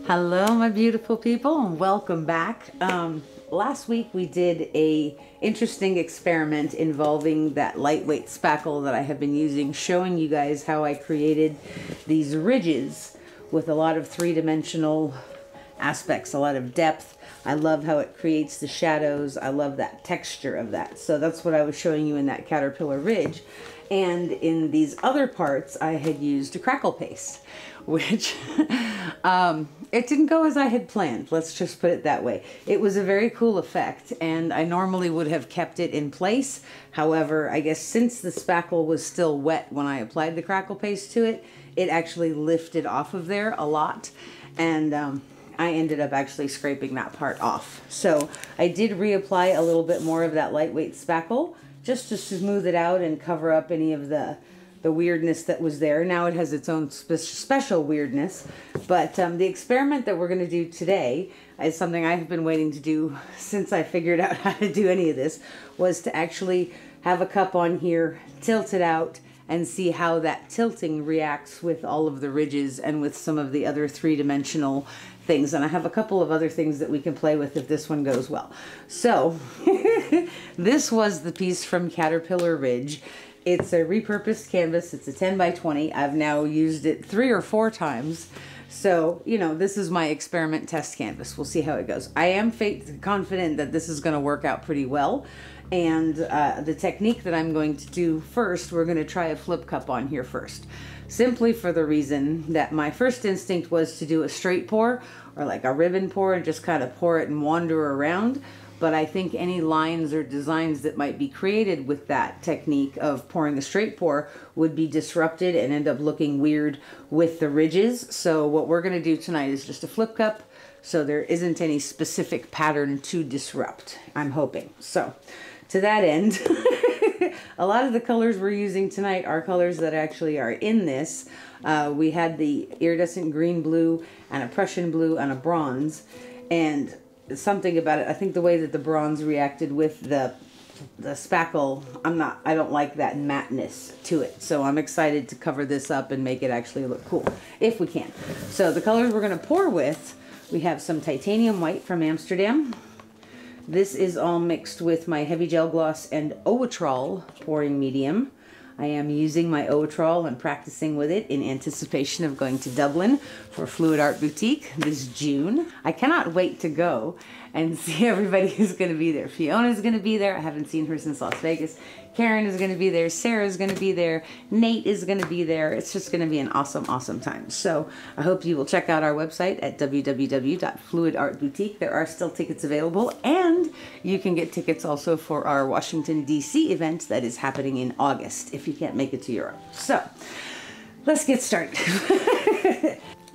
Hello, my beautiful people, and welcome back. Last week we did a interesting experiment involving that lightweight spackle that I have been using, showing you guys how I created these ridges with a lot of three-dimensional aspects, a lot of depth. I love how it creates the shadows. I love that texture of that. So that's what I was showing you in that caterpillar ridge. And in these other parts, I had used a crackle paste, which it didn't go as I had planned. Let's just put it that way. It was a very cool effect, and I normally would have kept it in place. However, I guess since the spackle was still wet when I applied the crackle paste to it, it actually lifted off of there a lot, and I ended up actually scraping that part off. So I did reapply a little bit more of that lightweight spackle just to smooth it out and cover up any of the weirdness that was there. Now it has its own special weirdness, but the experiment that we're going to do today is something I've been waiting to do since I figured out how to do any of this, was to actually have a cup on here, tilt it out, and see how that tilting reacts with all of the ridges and with some of the other three-dimensional things. And I have a couple of other things that we can play with if this one goes well. So this was the piece from Caterpillar Ridge. It's a repurposed canvas. It's a 10 by 20. I've now used it 3 or 4 times. So, you know, this is my experiment test canvas. We'll see how it goes. I am confident that this is going to work out pretty well. And the technique that I'm going to do first, we're going to try a flip cup on here first. Simply for the reason that my first instinct was to do a straight pour or like a ribbon pour and just kind of pour it and wander around. But I think any lines or designs that might be created with that technique of pouring a straight pour would be disrupted and end up looking weird with the ridges. So what we're going to do tonight is just a flip cup, so there isn't any specific pattern to disrupt, I'm hoping. So to that end, a lot of the colors we're using tonight are colors that actually are in this. We had the iridescent green blue and a Prussian blue and a bronze, and something about it, I think the way that the bronze reacted with the spackle, I don't like that matteness to it. So I'm excited to cover this up and make it actually look cool, if we can. So the colors we're going to pour with, we have some titanium white from Amsterdam. This is all mixed with my heavy gel gloss and Owatrol pouring medium. I am using my Owatrol and practicing with it in anticipation of going to Dublin for Fluid Art Boutique this June. I cannot wait to go and see everybody who's going to be there. Fiona's going to be there. I haven't seen her since Las Vegas. Karen is going to be there. Sarah's going to be there. Nate is going to be there. It's just going to be an awesome, awesome time. So I hope you will check out our website at www.fluidartboutique. There are still tickets available, and you can get tickets also for our Washington, D.C. event that is happening in August if you can't make it to Europe. So let's get started.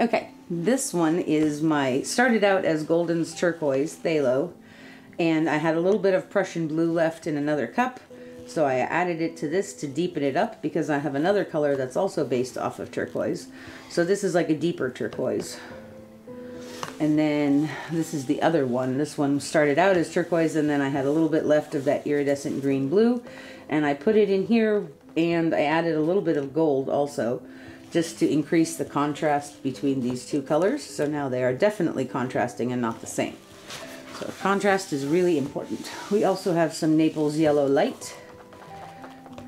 Okay, this one is started out as Golden's Turquoise Pthalo, and I had a little bit of Prussian blue left in another cup. So I added it to this to deepen it up because I have another color that's also based off of turquoise. So this is like a deeper turquoise. And then this is the other one. This one started out as turquoise, and then I had a little bit left of that iridescent green blue. And I put it in here, and I added a little bit of gold also, just to increase the contrast between these two colors. So now they are definitely contrasting and not the same. So contrast is really important. We also have some Naples Yellow Light,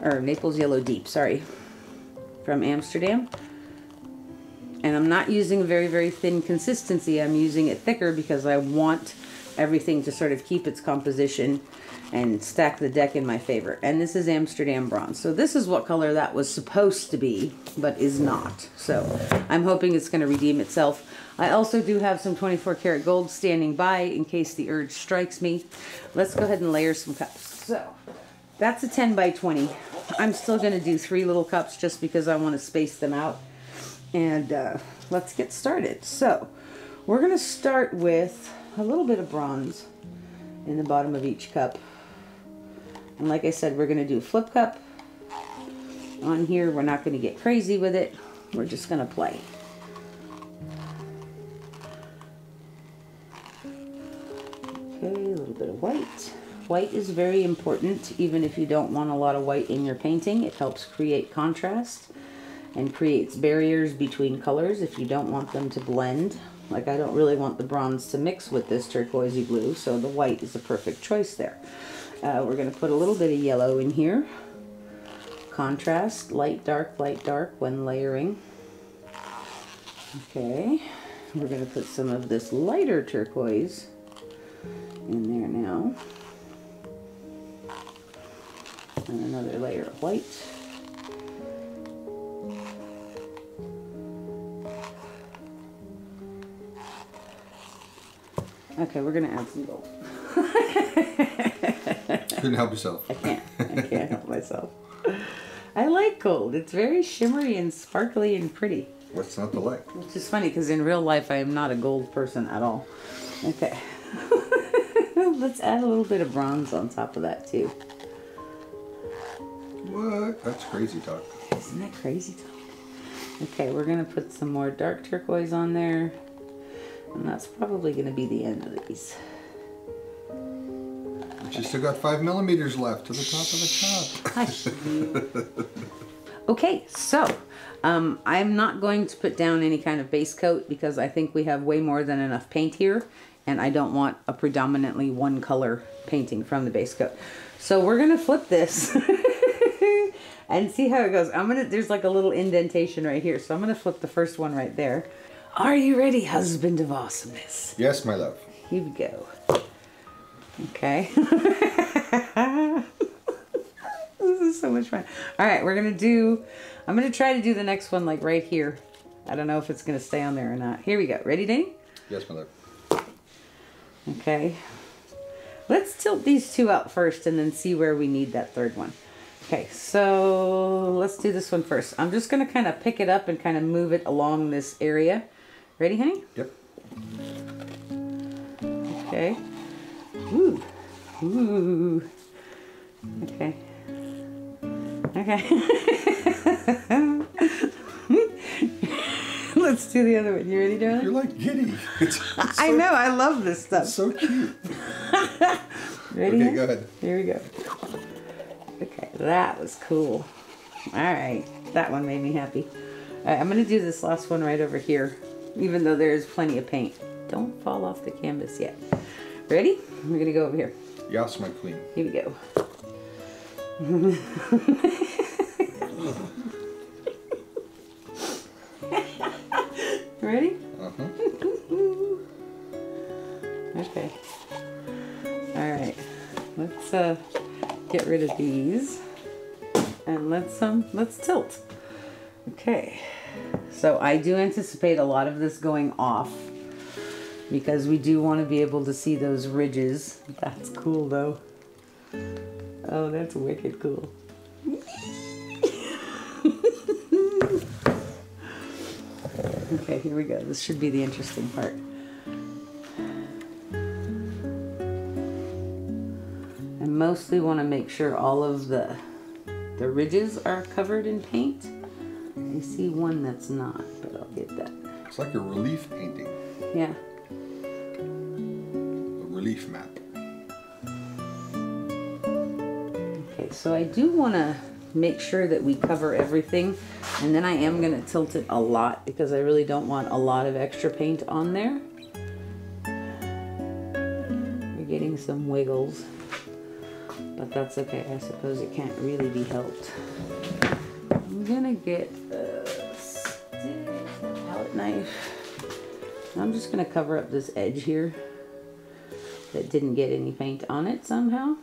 or Naples Yellow Deep, sorry, from Amsterdam. And I'm not using a very, very thin consistency. I'm using it thicker because I want everything to sort of keep its composition and stack the deck in my favor. And this is Amsterdam Bronze. So this is what color that was supposed to be, but is not. So I'm hoping it's going to redeem itself. I also do have some 24 karat gold standing by in case the urge strikes me. Let's go ahead and layer some cups. So that's a 10 by 20. I'm still going to do 3 little cups just because I want to space them out. And let's get started. So we're going to start with a little bit of bronze in the bottom of each cup. And like I said, we're going to do a flip cup on here. We're not going to get crazy with it. We're just going to play. bit of white. White is very important, even if you don't want a lot of white in your painting. It helps create contrast and creates barriers between colors if you don't want them to blend. Like, I don't really want the bronze to mix with this turquoisey blue, so the white is the perfect choice there. We're going to put a little bit of yellow in here. Contrast, light, dark when layering. Okay, we're going to put some of this lighter turquoise in there now. And another layer of white. Okay, we're gonna add some gold. Couldn't help yourself. I can't help myself. I like gold. It's very shimmery and sparkly and pretty. What's not to like? Which is funny because in real life I am not a gold person at all. Okay. Let's add a little bit of bronze on top of that too. What? That's crazy talk. Isn't that crazy talk? Okay, we're gonna put some more dark turquoise on there. And that's probably going to be the end of these. But you still got 5 millimeters left to the top of the top. Okay, so I'm not going to put down any kind of base coat because I think we have way more than enough paint here. And I don't want a predominantly one color painting from the base coat. So we're going to flip this and see how it goes. There's like a little indentation right here. So I'm going to flip the first one right there. Are you ready, husband of awesomeness? Yes, my love. Here we go. Okay. This is so much fun. All right, I'm going to try to do the next one like right here. I don't know if it's going to stay on there or not. Here we go. Ready, Danny? Yes, my love. Okay. Let's tilt these two out first and then see where we need that third one. Okay, so let's do this one first. I'm just going to kind of pick it up and kind of move it along this area. Ready, honey? Yep. Okay. Ooh. Ooh. Okay. Okay. Let's do the other one. You ready, darling? You're like giddy. I know. I love this stuff. It's so cute. Ready? Okay, go ahead. Here we go. Okay, that was cool. All right. That one made me happy. All right, I'm going to do this last one right over here, even though there's plenty of paint. Don't fall off the canvas yet. Ready? We're going to go over here. Yes, my queen. Here we go. Ready? Uh-huh. Okay. All right. Let's get rid of these. And let's tilt. Okay. So I do anticipate a lot of this going off because we do want to be able to see those ridges. That's cool though. Oh, that's wicked cool. Okay, here we go. This should be the interesting part. I mostly want to make sure all of the ridges are covered in paint. I see one that's not, but I'll get that. It's like a relief painting. Yeah. A relief map. Okay, so I do want to make sure that we cover everything, and then I am going to tilt it a lot because I really don't want a lot of extra paint on there. We're getting some wiggles, but that's okay. I suppose it can't really be helped. I'm gonna get a stick, a palette knife. I'm just gonna cover up this edge here that didn't get any paint on it somehow.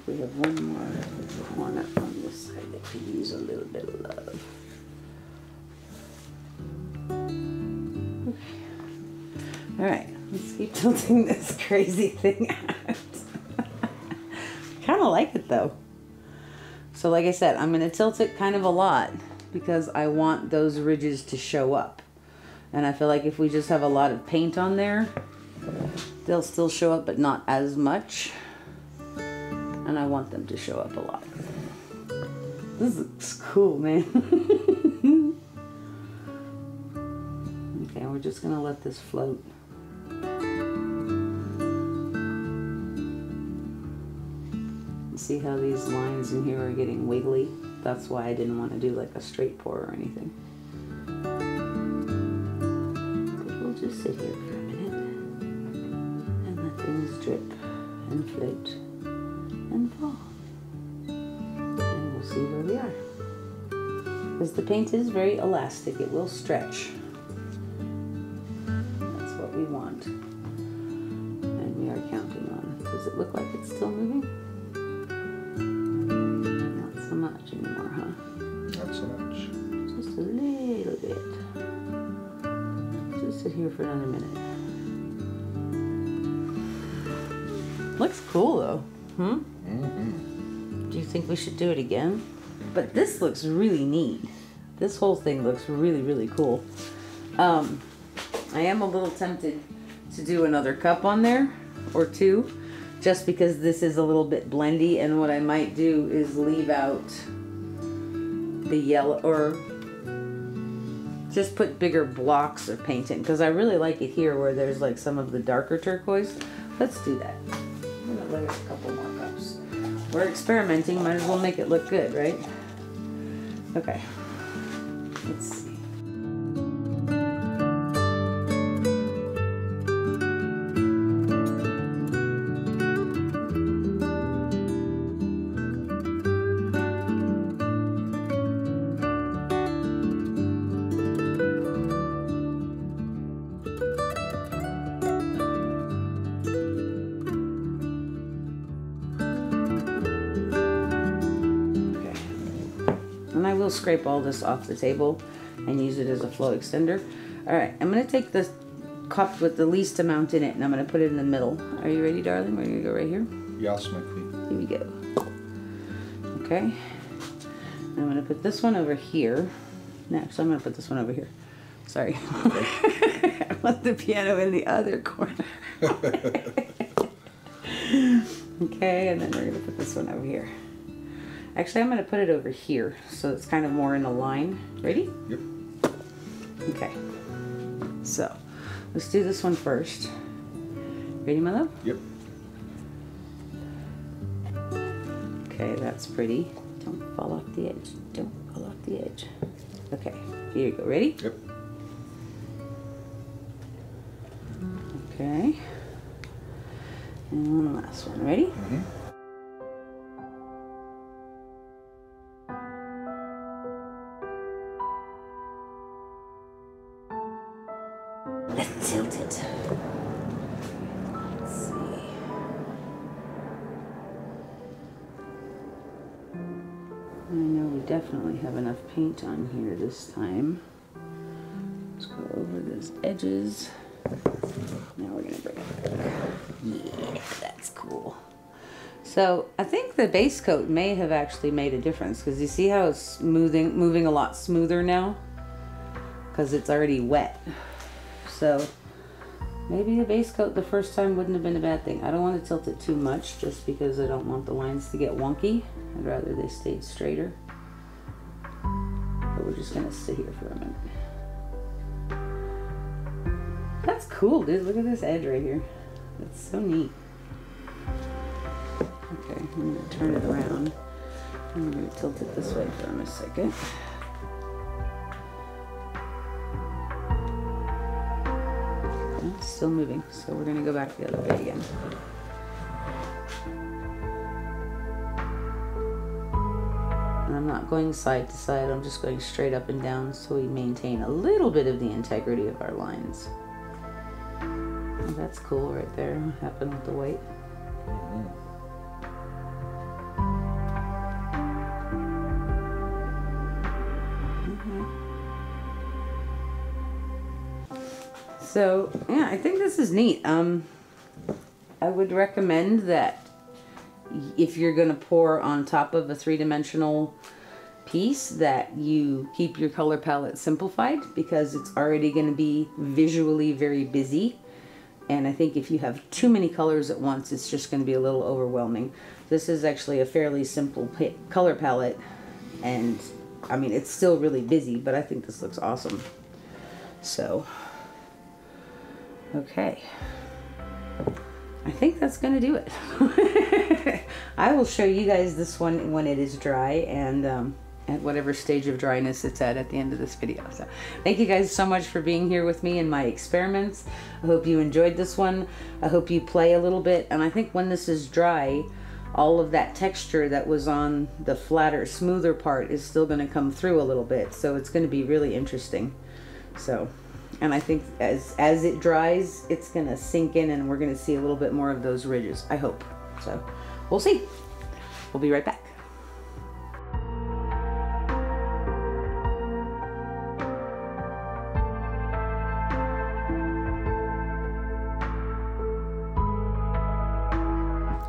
We have one more one up on this side that could use a little bit of love. Okay. All right, let's keep tilting this crazy thing out. Kind of like it though. So like I said, I'm going to tilt it kind of a lot because I want those ridges to show up. And I feel like if we just have a lot of paint on there, they'll still show up, but not as much. And I want them to show up a lot. This looks cool, man. Okay, we're just gonna let this float. See how these lines in here are getting wiggly? That's why I didn't want to do like a straight pour or anything. But we'll just sit here for a minute and let things drip and float and fall. And we'll see where we are. Because the paint is very elastic, it will stretch. That's what we want. And we are counting on. Does it look like it's still moving? Much anymore, huh? Not so much. Just a little bit. Just sit here for another minute. Looks cool though. Do you think we should do it again? But this looks really neat. This whole thing looks really, really cool. I am a little tempted to do another cup on there or two, just because this is a little bit blendy, and what I might do is leave out the yellow, or just put bigger blocks of paint in, because I really like it here where there's like some of the darker turquoise. Let's do that. I'm gonna layer a couple more cups. We're experimenting, might as well make it look good, right? Okay, let's see. And I will scrape all this off the table and use it as a flow extender. All right, I'm gonna take this cup with the least amount in it and I'm gonna put it in the middle. Are you ready, darling? We're gonna go right here. Yes, my queen. Here we go. Okay. I'm gonna put this one over here. Next, I'm gonna put this one over here. Sorry. I want the piano in the other corner. Okay, and then we're gonna put this one over here. Actually, I'm going to put it over here, so it's kind of more in a line. Ready? Yep. Okay. So, let's do this one first. Ready, my love? Yep. Okay, that's pretty. Don't fall off the edge. Don't fall off the edge. Okay, here you go. Ready? Yep. Okay. And one last one. Ready? Mm-hmm. Let's tilt it. Let's see. I know we definitely have enough paint on here this time. Let's go over those edges. Now we're gonna bring it back. Yeah, that's cool. So I think the base coat may have actually made a difference, because you see how it's moving a lot smoother now? Because it's already wet. So maybe the base coat the first time wouldn't have been a bad thing. I don't want to tilt it too much just because I don't want the lines to get wonky. I'd rather they stayed straighter. But we're just going to sit here for a minute. That's cool, dude. Look at this edge right here. That's so neat. Okay, I'm going to turn it around. I'm going to tilt it this way for a second. It's still moving, so we're going to go back the other way again. And I'm not going side to side, I'm just going straight up and down so we maintain a little bit of the integrity of our lines. Oh, that's cool right there. What happened with the white? So, yeah, I think this is neat. I would recommend that if you're going to pour on top of a three-dimensional piece that you keep your color palette simplified, because it's already going to be visually very busy. And I think if you have too many colors at once, it's just going to be a little overwhelming. This is actually a fairly simple color palette, and I mean, it's still really busy, but I think this looks awesome. So, okay. I think that's going to do it. I will show you guys this one when it is dry, and at whatever stage of dryness it's at the end of this video. So thank you guys so much for being here with me in my experiments. I hope you enjoyed this one. I hope you play a little bit, and I think when this is dry, all of that texture that was on the flatter, smoother part is still going to come through a little bit, so it's going to be really interesting. So, and I think as it dries, it's going to sink in, and we're going to see a little bit more of those ridges, I hope. So we'll see. We'll be right back.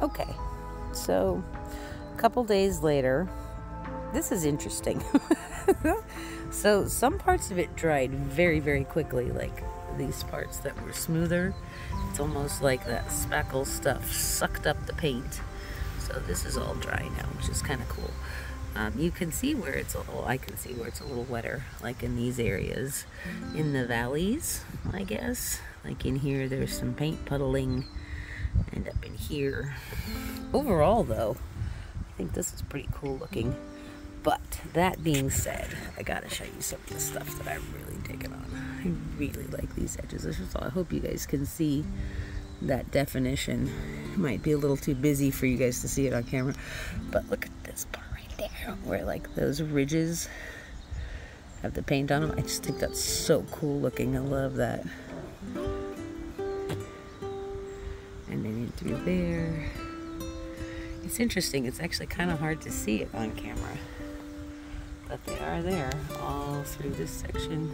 Okay, so a couple days later, this is interesting. So some parts of it dried very, very quickly, like these parts that were smoother. It's almost like that spackle stuff sucked up the paint. So this is all dry now, which is kind of cool. You can see where it's I can see where it's a little wetter, like in these areas. In the valleys, I guess. Like in here, there's some paint puddling. And up in here. Overall though, I think this is pretty cool looking. But that being said, I gotta show you some of the stuff that I'm really digging on. I really like these edges. First of all, I hope you guys can see that definition. It might be a little too busy for you guys to see it on camera, but look at this part right there, where like those ridges have the paint on them. I just think that's so cool looking. I love that. And then in through there. It's interesting, it's actually kind of hard to see it on camera, but they are there all through this section,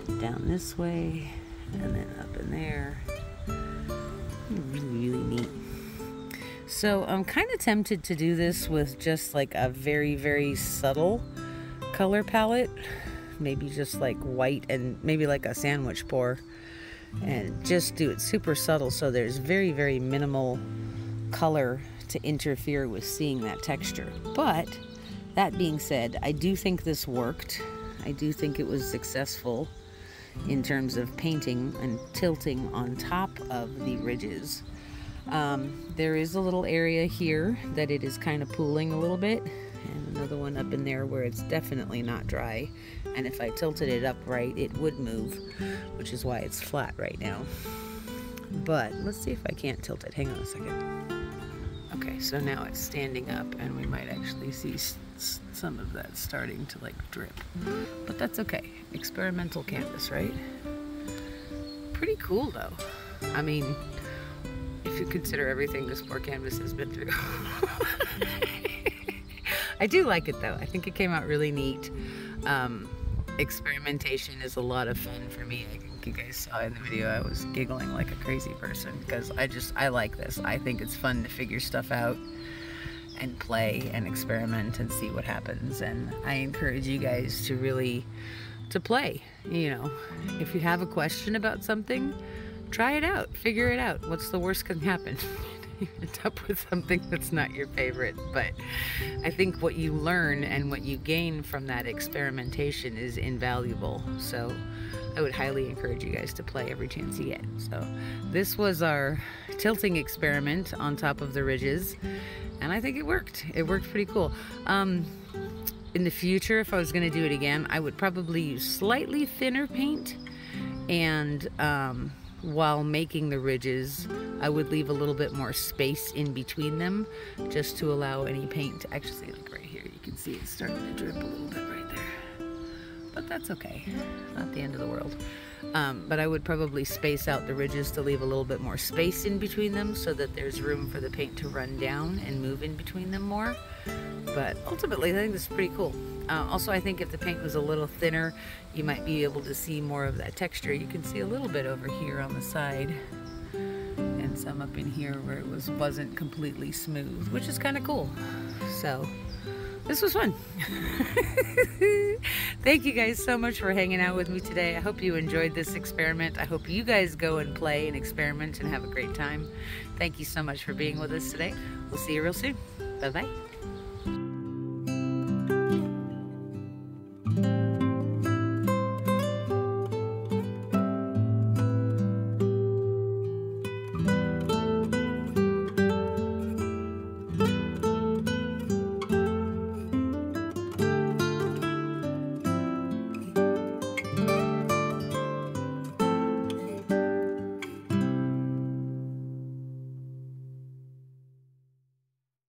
and down this way, and then up in there. Really, really neat. So I'm kind of tempted to do this with just like a very, very subtle color palette, maybe just like white and maybe like a sandwich pour, and just do it super subtle so there's very, very minimal color to interfere with seeing that texture. But that being said, I do think this worked. I do think it was successful in terms of painting and tilting on top of the ridges. There is a little area here that it is kind of pooling a little bit, and another one up in there where it's definitely not dry, and if I tilted it up right it would move, which is why it's flat right now. But let's see if I can't tilt it. Hang on a second. Okay, so now it's standing up and we might actually see some of that starting to like drip, but that's okay. Experimental canvas, right? Pretty cool though. I mean, if you consider everything this poor canvas has been through. I do like it though. I think it came out really neat. Experimentation is a lot of fun for me. I think you guys saw in the video I was giggling like a crazy person because I like this. I think it's fun to figure stuff out and play and experiment and see what happens, and I encourage you guys to really play. You know, if you have a question about something, try it out, figure it out. What's the worst can happen? You end up with something that's not your favorite, but I think what you learn and what you gain from that experimentation is invaluable. So I would highly encourage you guys to play every chance you get. So this was our tilting experiment on top of the ridges, and I think it worked. It worked pretty cool. In the future, if I was going to do it again, I would probably use slightly thinner paint, and while making the ridges, I would leave a little bit more space in between them just to allow any paint to actually, like right here, you can see it's starting to drip a little bit right there. But that's okay, not the end of the world. But I would probably space out the ridges to leave a little bit more space in between them so that there's room for the paint to run down and move in between them more. But ultimately, I think this is pretty cool. Also, I think if the paint was a little thinner, you might be able to see more of that texture. You can see a little bit over here on the side, and some up in here where it wasn't completely smooth, which is kind of cool. So this was fun. Thank you guys so much for hanging out with me today. I hope you enjoyed this experiment. I hope you guys go and play and experiment and have a great time. Thank you so much for being with us today. We'll see you real soon. Bye-bye.